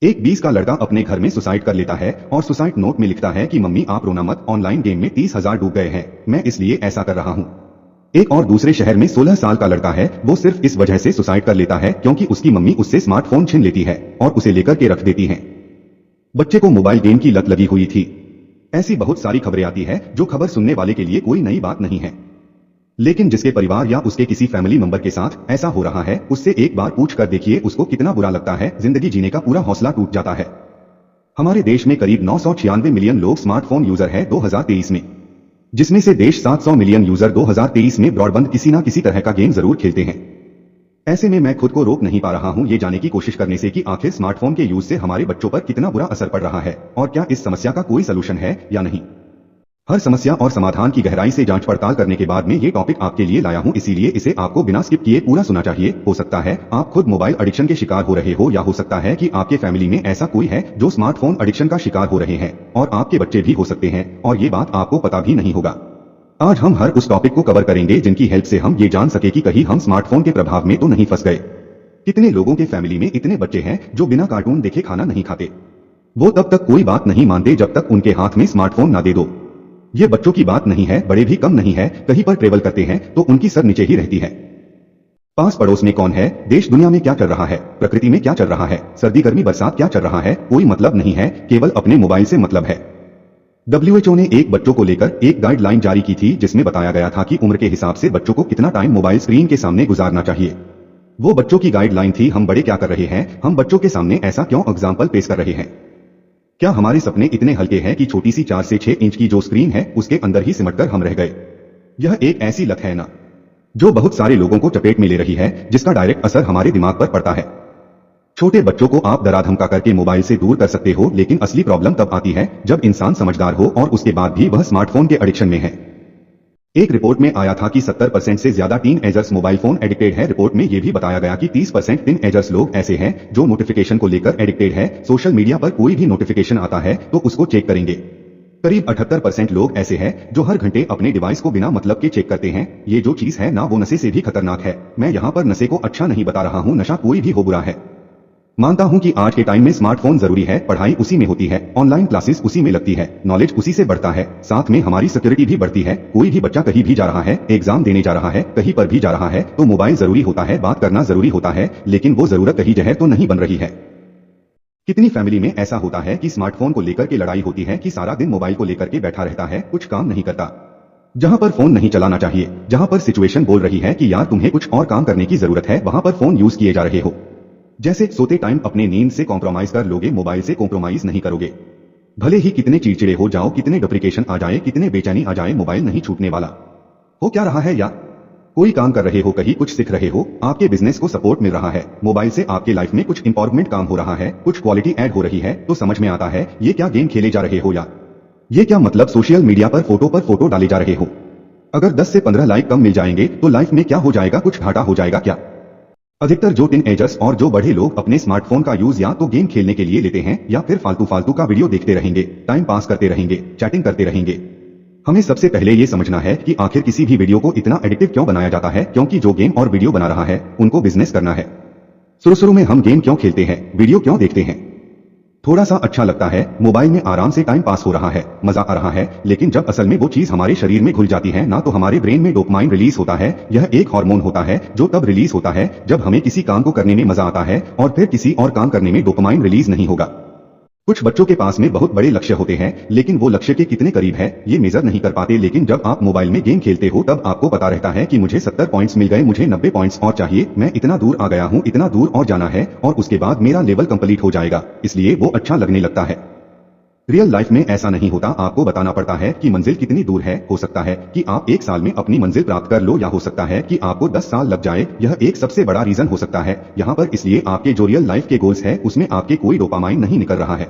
एक 20 का लड़का अपने घर में सुसाइड कर लेता है और सुसाइड नोट में लिखता है कि मम्मी आप रोना मत, ऑनलाइन गेम में 30,000 डूब गए हैं, मैं इसलिए ऐसा कर रहा हूँ। एक और दूसरे शहर में 16 साल का लड़का है, वो सिर्फ इस वजह से सुसाइड कर लेता है क्योंकि उसकी मम्मी उससे स्मार्टफोन छीन लेती है और उसे लेकर के रख देती है। बच्चे को मोबाइल गेम की लत लगी हुई थी। ऐसी बहुत सारी खबरें आती है जो खबर सुनने वाले के लिए कोई नई बात नहीं है, लेकिन जिसके परिवार या उसके किसी फैमिली मेंबर के साथ ऐसा हो रहा है उससे एक बार पूछ कर देखिए उसको कितना बुरा लगता है, जिंदगी जीने का पूरा हौसला टूट जाता है। हमारे देश में करीब 996 मिलियन लोग स्मार्टफोन यूजर है 2023 में, जिसमें से देश 700 मिलियन यूजर 2023 में ब्रॉडबैंड किसी ना किसी तरह का गेम जरूर खेलते हैं। ऐसे में मैं खुद को रोक नहीं पा रहा हूं ये जाने की कोशिश करने से कि आखिर स्मार्टफोन के यूज से हमारे बच्चों पर कितना बुरा असर पड़ रहा है और क्या इस समस्या का कोई सलूशन है या नहीं। हर समस्या और समाधान की गहराई से जांच पड़ताल करने के बाद में ये टॉपिक आपके लिए लाया हूं, इसीलिए इसे आपको बिना स्किप किए पूरा सुना चाहिए। हो सकता है आप खुद मोबाइल एडिक्शन के शिकार हो रहे हो या हो सकता है कि आपके फैमिली में ऐसा कोई है जो स्मार्टफोन एडिक्शन का शिकार हो रहे हैं और आपके बच्चे भी हो सकते हैं और ये बात आपको पता भी नहीं होगा। आज हम हर उस टॉपिक को कवर करेंगे जिनकी हेल्प से हम ये जान सके कि कहीं हम स्मार्टफोन के प्रभाव में तो नहीं फंस गए। कितने लोगों के फैमिली में इतने बच्चे हैं जो बिना कार्टून देखे खाना नहीं खाते, वो तब तक कोई बात नहीं मानते जब तक उनके हाथ में स्मार्टफोन ना दे दो। ये बच्चों की बात नहीं है, बड़े भी कम नहीं है, कहीं पर ट्रेवल करते हैं तो उनकी सर नीचे ही रहती है। पास पड़ोस में कौन है, देश दुनिया में क्या चल रहा है, प्रकृति में क्या चल रहा है, सर्दी गर्मी बरसात क्या चल रहा है, कोई मतलब नहीं है, केवल अपने मोबाइल से मतलब है। WHO ने एक बच्चों को लेकर एक गाइडलाइन जारी की थी जिसमें बताया गया था कि उम्र के हिसाब से बच्चों को कितना टाइम मोबाइल स्क्रीन के सामने गुजारना चाहिए। वो बच्चों की गाइडलाइन थी। हम बड़े क्या कर रहे हैं, हम बच्चों के सामने ऐसा क्यों एग्जाम्पल पेश कर रहे हैं? क्या हमारे सपने इतने हल्के हैं कि छोटी सी 4 से 6 इंच की जो स्क्रीन है उसके अंदर ही सिमटकर हम रह गए? यह एक ऐसी लत है ना जो बहुत सारे लोगों को चपेट में ले रही है, जिसका डायरेक्ट असर हमारे दिमाग पर पड़ता है। छोटे बच्चों को आप डरा धमका करके मोबाइल से दूर कर सकते हो, लेकिन असली प्रॉब्लम तब आती है जब इंसान समझदार हो और उसके बाद भी वह स्मार्टफोन के एडिक्शन में है। एक रिपोर्ट में आया था कि 70% से ज्यादा टीनएजर्स मोबाइल फोन एडिक्टेड है। रिपोर्ट में यह भी बताया गया कि 30% टीनएजर्स लोग ऐसे हैं जो नोटिफिकेशन को लेकर एडिक्टेड है। सोशल मीडिया पर कोई भी नोटिफिकेशन आता है तो उसको चेक करेंगे। करीब 78% लोग ऐसे हैं जो हर घंटे अपने डिवाइस को बिना मतलब के चेक करते हैं। ये जो चीज है ना वो नशे से भी खतरनाक है। मैं यहाँ पर नशे को अच्छा नहीं बता रहा हूँ, नशा कोई भी हो बुरा है। मानता हूं कि आज के टाइम में स्मार्टफोन जरूरी है, पढ़ाई उसी में होती है, ऑनलाइन क्लासेस उसी में लगती है, नॉलेज उसी से बढ़ता है, साथ में हमारी सिक्योरिटी भी बढ़ती है। कोई भी बच्चा कहीं भी जा रहा है, एग्जाम देने जा रहा है, कहीं पर भी जा रहा है तो मोबाइल जरूरी होता है, बात करना जरूरी होता है, लेकिन वो जरूरत कहीं जहर तो नहीं बन रही है। कितनी फैमिली में ऐसा होता है कि स्मार्टफोन को लेकर के लड़ाई होती है कि सारा दिन मोबाइल को लेकर के बैठा रहता है, कुछ काम नहीं करता। जहां पर फोन नहीं चलाना चाहिए, जहां पर सिचुएशन बोल रही है कि यार तुम्हें कुछ और काम करने की जरूरत है, वहां पर फोन यूज किए जा रहे हो। जैसे सोते टाइम अपने नींद से कॉम्प्रोमाइज कर लोगे, मोबाइल से कॉम्प्रोमाइज नहीं करोगे। भले ही कितने चिड़चिड़े हो जाओ, कितने डिप्रेशन आ जाए, कितने बेचैनी आ जाए, मोबाइल नहीं छूटने वाला। हो क्या रहा है यार? कोई काम कर रहे हो, कहीं कुछ सीख रहे हो, आपके बिजनेस को सपोर्ट मिल रहा है, मोबाइल से आपके लाइफ में कुछ इंपॉर्टेंट काम हो रहा है, कुछ क्वालिटी ऐड हो रही है, तो समझ में आता है ये क्या गेम खेले जा रहे हो यार? ये क्या मतलब सोशल मीडिया पर फोटो डाले जा रहे हो? अगर 10 से 15 लाइक कम मिल जाएंगे तो लाइफ में क्या हो जाएगा, कुछ घाटा हो जाएगा क्या? अधिकतर जो टीनएजर्स और जो बड़े लोग अपने स्मार्टफोन का यूज या तो गेम खेलने के लिए लेते हैं या फिर फालतू का वीडियो देखते रहेंगे, टाइम पास करते रहेंगे, चैटिंग करते रहेंगे। हमें सबसे पहले ये समझना है कि आखिर किसी भी वीडियो को इतना एडिक्टिव क्यों बनाया जाता है, क्योंकि जो गेम और वीडियो बना रहा है उनको बिजनेस करना है। शुरू में हम गेम क्यों खेलते हैं, वीडियो क्यों देखते हैं? थोड़ा सा अच्छा लगता है, मोबाइल में आराम से टाइम पास हो रहा है, मजा आ रहा है, लेकिन जब असल में वो चीज हमारे शरीर में घुल जाती है ना तो हमारे ब्रेन में डोपामाइन रिलीज होता है। यह एक हार्मोन होता है जो तब रिलीज होता है जब हमें किसी काम को करने में मजा आता है और फिर किसी और काम करने में डोपामाइन रिलीज नहीं होगा। कुछ बच्चों के पास में बहुत बड़े लक्ष्य होते हैं, लेकिन वो लक्ष्य के कितने करीब है ये मेजर नहीं कर पाते। लेकिन जब आप मोबाइल में गेम खेलते हो तब आपको पता रहता है कि मुझे 70 पॉइंट्स मिल गए, मुझे 90 पॉइंट्स और चाहिए, मैं इतना दूर आ गया हूँ, इतना दूर और जाना है और उसके बाद मेरा लेवल कंप्लीट हो जाएगा, इसलिए वो अच्छा लगने लगता है। रियल लाइफ में ऐसा नहीं होता, आपको बताना पड़ता है कि मंजिल कितनी दूर है। हो सकता है कि आप 1 साल में अपनी मंजिल प्राप्त कर लो या हो सकता है कि आपको 10 साल लग जाए। यह एक सबसे बड़ा रीजन हो सकता है यहाँ पर, इसलिए आपके जो रियल लाइफ के गोल्स है उसमें आपके कोई डोपामाइन नहीं निकल रहा है।